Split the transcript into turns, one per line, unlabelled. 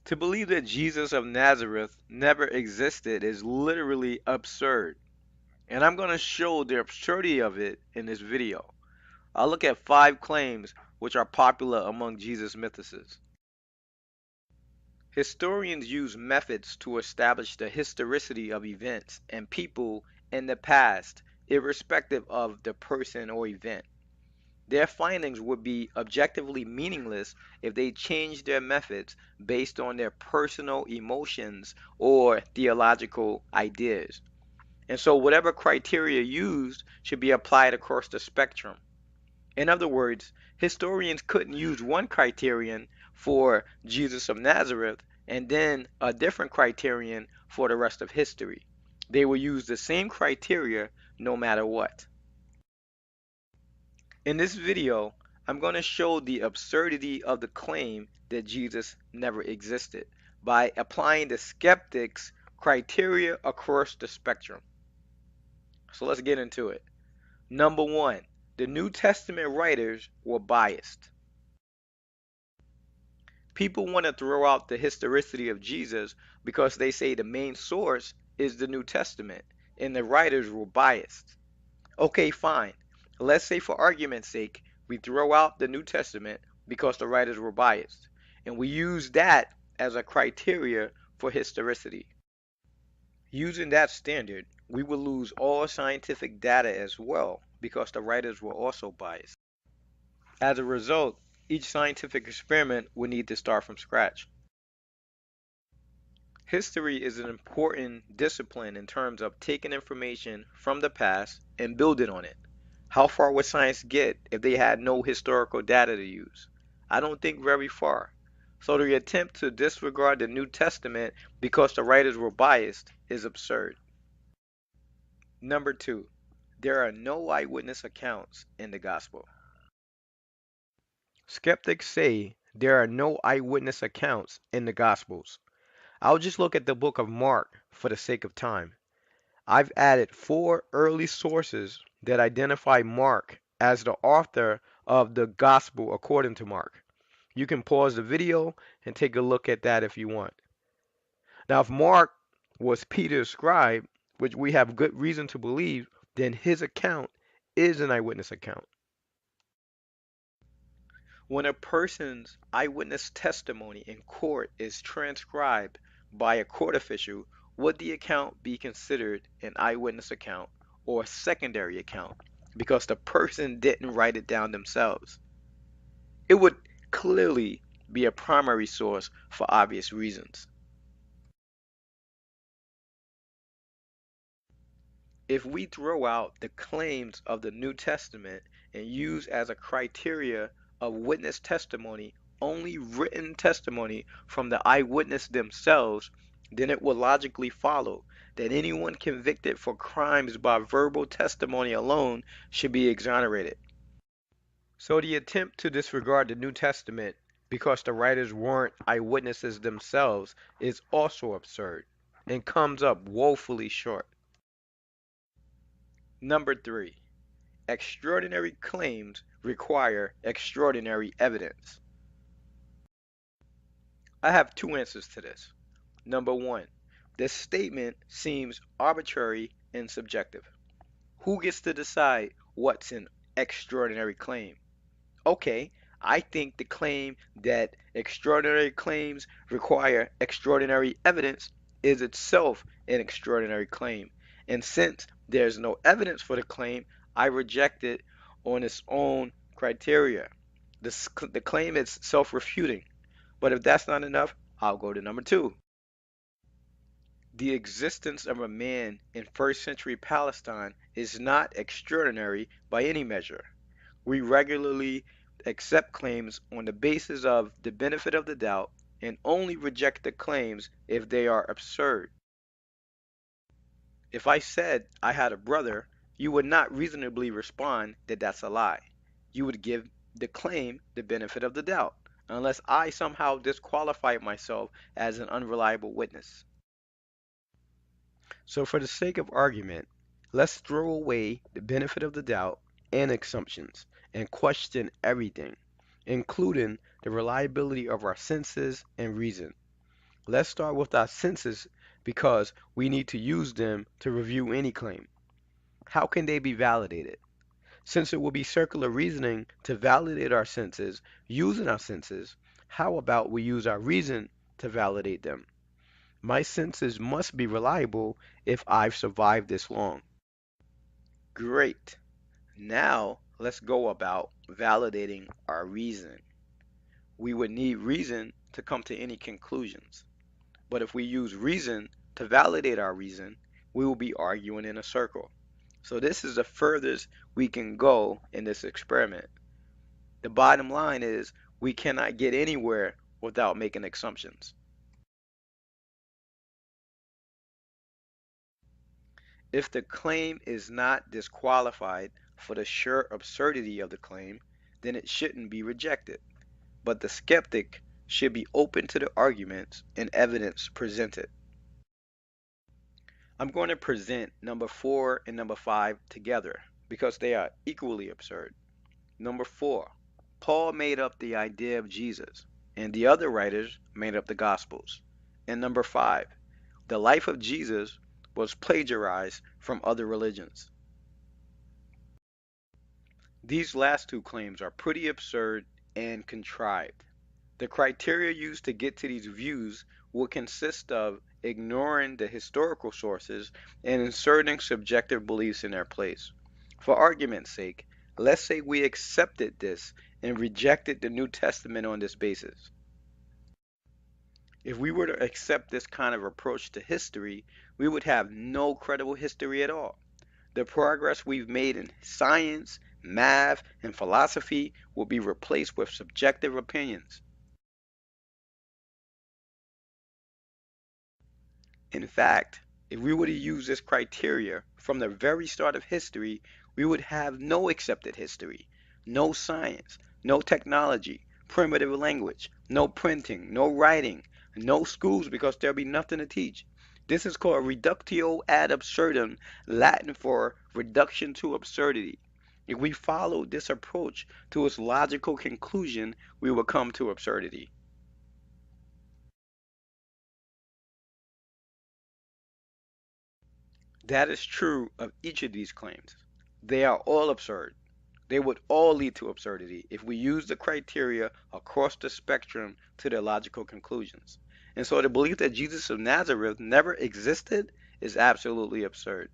To believe that Jesus of Nazareth never existed is literally absurd, and I'm going to show the absurdity of it in this video. I'll look at 5 claims which are popular among Jesus mythicists. Historians use methods to establish the historicity of events and people in the past, irrespective of the person or event. Their findings would be objectively meaningless if they changed their methods based on their personal emotions or theological ideas. And so, whatever criteria used should be applied across the spectrum. In other words, historians couldn't use one criterion for Jesus of Nazareth and then a different criterion for the rest of history. They will use the same criteria no matter what. In this video, I'm going to show the absurdity of the claim that Jesus never existed by applying the skeptics' criteria across the spectrum. So let's get into it. Number one, the New Testament writers were biased. People want to throw out the historicity of Jesus because they say the main source is the New Testament and the writers were biased. Okay, fine. Let's say for argument's sake, we throw out the New Testament because the writers were biased, and we use that as a criteria for historicity. Using that standard, we will lose all scientific data as well because the writers were also biased. As a result, each scientific experiment will need to start from scratch. History is an important discipline in terms of taking information from the past and building on it. How far would science get if they had no historical data to use? I don't think very far. So the attempt to disregard the New Testament because the writers were biased is absurd. Number two, there are no eyewitness accounts in the gospel. Skeptics say there are no eyewitness accounts in the gospels. I'll just look at the book of Mark for the sake of time. I've added 4 early sources that identify Mark as the author of the Gospel according to Mark. You can pause the video and take a look at that if you want. Now, if Mark was Peter's scribe, which we have good reason to believe, then his account is an eyewitness account. When a person's eyewitness testimony in court is transcribed by a court official, would the account be considered an eyewitness account or a secondary account because the person didn't write it down themselves? It would clearly be a primary source for obvious reasons. If we throw out the claims of the New Testament and use as a criteria of witness testimony only written testimony from the eyewitness themselves, then it would logically follow that anyone convicted for crimes by verbal testimony alone should be exonerated. So the attempt to disregard the New Testament because the writers weren't eyewitnesses themselves is also absurd and comes up woefully short. Number three, extraordinary claims require extraordinary evidence. I have 2 answers to this. Number one, this statement seems arbitrary and subjective. Who gets to decide what's an extraordinary claim? Okay, I think the claim that extraordinary claims require extraordinary evidence is itself an extraordinary claim. And since there's no evidence for the claim, I reject it on its own criteria. The claim is self refuting. But if that's not enough, I'll go to number two. The existence of a man in first century Palestine is not extraordinary by any measure. We regularly accept claims on the basis of the benefit of the doubt and only reject the claims if they are absurd. If I said I had a brother, you would not reasonably respond that that's a lie. You would give the claim the benefit of the doubt, unless I somehow disqualified myself as an unreliable witness. So, for the sake of argument, let's throw away the benefit of the doubt and assumptions and question everything, including the reliability of our senses and reason. Let's start with our senses because we need to use them to review any claim. How can they be validated? Since it will be circular reasoning to validate our senses using our senses, how about we use our reason to validate them? My senses must be reliable if I've survived this long. Great. Now let's go about validating our reason. We would need reason to come to any conclusions. But if we use reason to validate our reason, we will be arguing in a circle. So this is the furthest we can go in this experiment. The bottom line is we cannot get anywhere without making assumptions. If the claim is not disqualified for the sheer absurdity of the claim, then it shouldn't be rejected. But the skeptic should be open to the arguments and evidence presented. I'm going to present number 4 and number 5 together because they are equally absurd. Number 4, Paul made up the idea of Jesus, and the other writers made up the Gospels. And number 5, the life of Jesus was plagiarized from other religions. These last two claims are pretty absurd and contrived. The criteria used to get to these views will consist of ignoring the historical sources and inserting subjective beliefs in their place. For argument's sake, let's say we accepted this and rejected the New Testament on this basis. If we were to accept this kind of approach to history, we would have no credible history at all. The progress we've made in science, math, and philosophy will be replaced with subjective opinions. In fact, if we were to use this criteria from the very start of history, we would have no accepted history, no science, no technology, primitive language, no printing, no writing, no schools because there'll be nothing to teach. This is called reductio ad absurdum, Latin for reduction to absurdity. If we followed this approach to its logical conclusion, we will come to absurdity. That is true of each of these claims. They are all absurd. They would all lead to absurdity if we use the criteria across the spectrum to their logical conclusions. And so the belief that Jesus of Nazareth never existed is absolutely absurd.